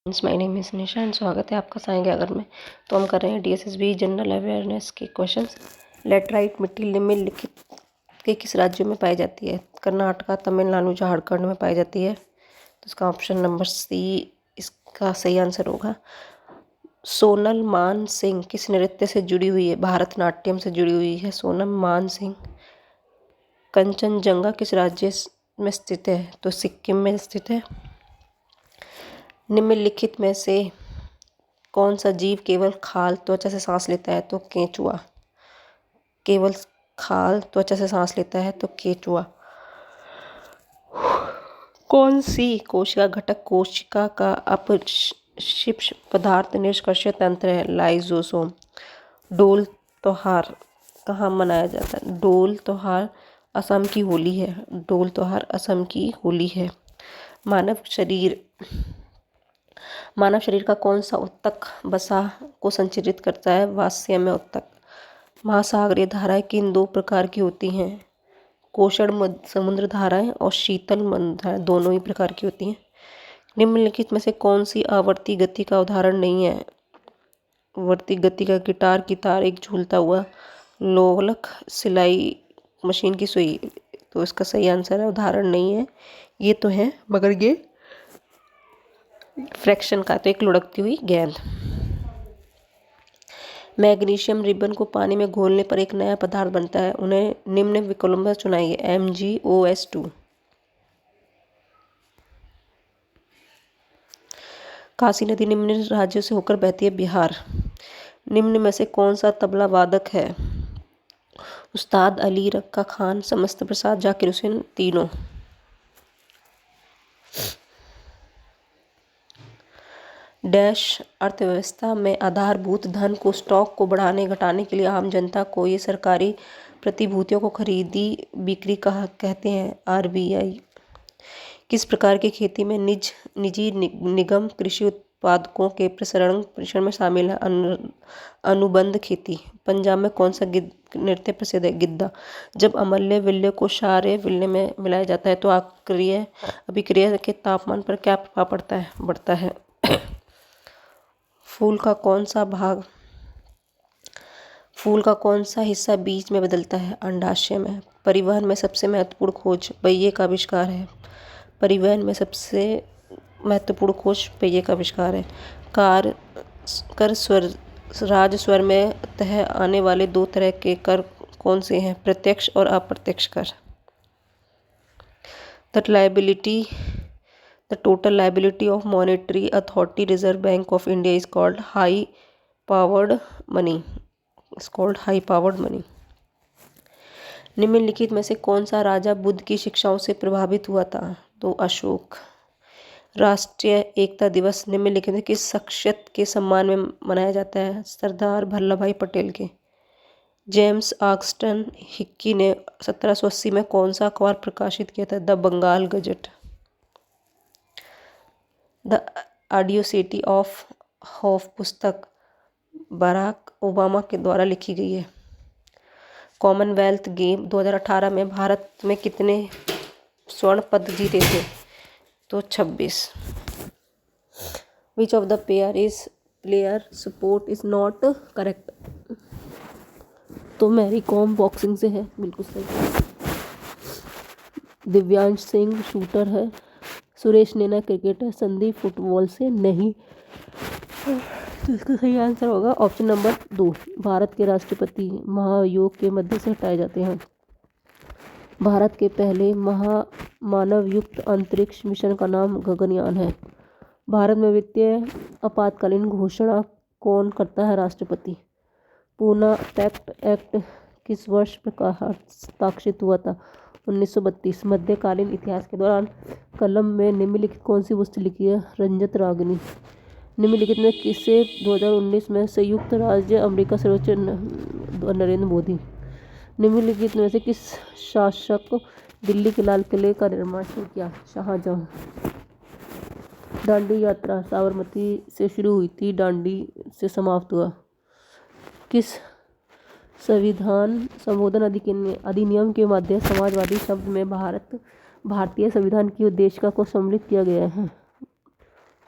My name is Nisha and स्वागत है आपका साइंस अगर में। तो हम कर रहे हैं डीएसएसबी जनरल अवेयरनेस के क्वेश्चंस। लेटराइट मिट्टी निम्नलिखित के किस राज्यों में पाई जाती है? कर्नाटका, तमिलनाडु, झारखंड में पाई जाती है। तो इसका ऑप्शन नंबर सी इसका सही आंसर होगा। सोनल मान सिंह किस नृत्य से जुड़ी हुई है? भारतनाट्यम से जुड़ी हुई है सोनम मान सिंह। कंचनजंगा किस राज्य में स्थित है? तो सिक्किम में स्थित है। निम्नलिखित में से कौन सा जीव केवल खाल त्वचा से सांस लेता है? तो केंचुआ। केवल खाल त्वचा से सांस लेता है तो केंचुआ। कौन सी कोशिका घटक कोशिका का अपशिष्ट पदार्थ निष्कर्षण तंत्र है? लाइसोसोम। डोल त्योहार कहाँ मनाया जाता है? डोल त्योहार असम की होली है। डोल त्योहार असम की होली है। मानव शरीर का कौन सा ऊतक वसा को संचरित करता है? वाष्यमय ऊतक। महासागरीय धाराएं किन दो प्रकार की होती हैं? कोषण समुद्र धाराएं और शीतल धाराएं दोनों ही प्रकार की होती हैं। निम्नलिखित में से कौन सी आवर्ती गति का उदाहरण नहीं है? आवर्ती गति का गिटार की तार, एक झूलता हुआ लोलक, सिलाई मशीन की सुई। तो इसका सही आंसर है उदाहरण नहीं है, ये तो है मगर ये फ्रैक्शन का, तो एक लुढ़कती हुई गेंद। मैग्नीशियम रिबन को पानी में घोलने पर एक नया पदार्थ बनता है, उन्हें निम्न विकल्पों में चुनाइए। MgOS2। काशी नदी निम्न राज्यों से होकर बहती है। बिहार। निम्न में से कौन सा तबला वादक है? उस्ताद अली, रक्का खान, समस्त प्रसाद, जाकिर हुसैन, तीनों। डैश अर्थव्यवस्था में आधारभूत धन को स्टॉक को बढ़ाने घटाने के लिए आम जनता को ये सरकारी प्रतिभूतियों को खरीदी बिक्री कहते हैं। RBI। किस प्रकार की खेती में निजी निगम कृषि उत्पादकों के प्रसरण में शामिल है? अनुबंध खेती। पंजाब में कौन सा नृत्य प्रसिद्ध है? गिद्धा। जब अम्लीय विलय को क्षारीय विलय में मिलाया जाता है तो अभिक्रिया के तापमान पर क्या प्रभाव बढ़ता है? फूल का कौन सा हिस्सा बीज में बदलता है? अंडाशय में। परिवहन में सबसे महत्वपूर्ण खोज पहिए का आविष्कार है। परिवहन में सबसे महत्वपूर्ण खोज पहिए का आविष्कार है। कर राजस्व में तय आने वाले दो तरह के कर कौन से हैं? प्रत्यक्ष और अप्रत्यक्ष कर। The total liability of monetary authority Reserve Bank of India is called high powered money. निम्नलिखित में से कौन सा राजा बुद्ध की शिक्षाओं से प्रभावित हुआ था? तो अशोक। राष्ट्रीय एकता दिवस निम्नलिखित में किस शख्सियत के सम्मान में मनाया जाता है? सरदार वल्लभ भाई पटेल के। जेम्स ऑगस्टन हिक्की ने 1780 में कौन सा अखबार प्रकाशित किया था? The Bengal Gazette. The Audacity of Hope पुस्तक बराक ओबामा के द्वारा लिखी गई है। कॉमनवेल्थ गेम 2018 में भारत में कितने स्वर्ण पदक जीते थे? तो 26। Which of the player sport is not correct? तो मैरी कॉम बॉक्सिंग से है, बिल्कुल सही। दिव्यांश सिंह शूटर है। सुरेश नैना क्रिकेट है। संदीप फुटबॉल से नहीं। तो इसका सही आंसर होगा ऑप्शन नंबर 2। भारत के राष्ट्रपति महाभियोग के मध्य से हटाए जाते हैं। भारत के पहले मानवयुक्त अंतरिक्ष मिशन का नाम गगनयान है। भारत में वित्तीय आपातकालीन घोषणा कौन करता है? राष्ट्रपति। पूना पैक्ट एक्ट किस वर्ष हस्ताक्षरित हुआ था? 1932। मध्यकालीन इतिहास के दौरान कलम में निम्नलिखित कौन सी वस्तु लिखी है? रंजत रागिनी। निम्नलिखित में किसे 2019 में संयुक्त राज्य अमेरिका सर्वोच्च नरेंद्र मोदी। निम्नलिखित में से किस शासक दिल्ली के लाल किले का निर्माण शुरू किया? शाहजहां। दांडी यात्रा साबरमती से शुरू हुई थी, दांडी से समाप्त हुआ। किस संशोधन अधिनियम के माध्यम समाजवादी शब्द में भारतीय संविधान की उद्देशिका को सम्मिलित किया गया है?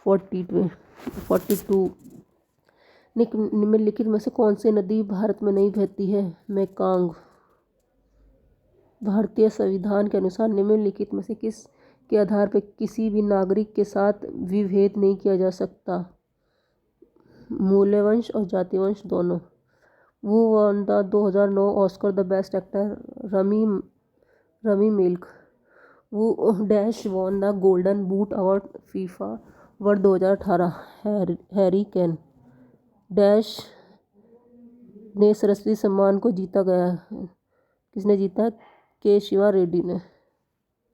42। 42 निम्नलिखित में से कौन सी नदी भारत में नहीं बहती है? मेकांग। भारतीय संविधान के अनुसार निम्नलिखित में से किस के आधार पर किसी भी नागरिक के साथ विभेद नहीं किया जा सकता? मूल्यवंश और जातिवंश दोनों। Who won the 2009 Oscar the best actor? Rami Malek. Who dash won the Golden Boot award FIFA World 2018? Harry Kane. Dash ने सरस्वती सम्मान को जीता गया? किसने जीता? के शिवा रेड्डी ने।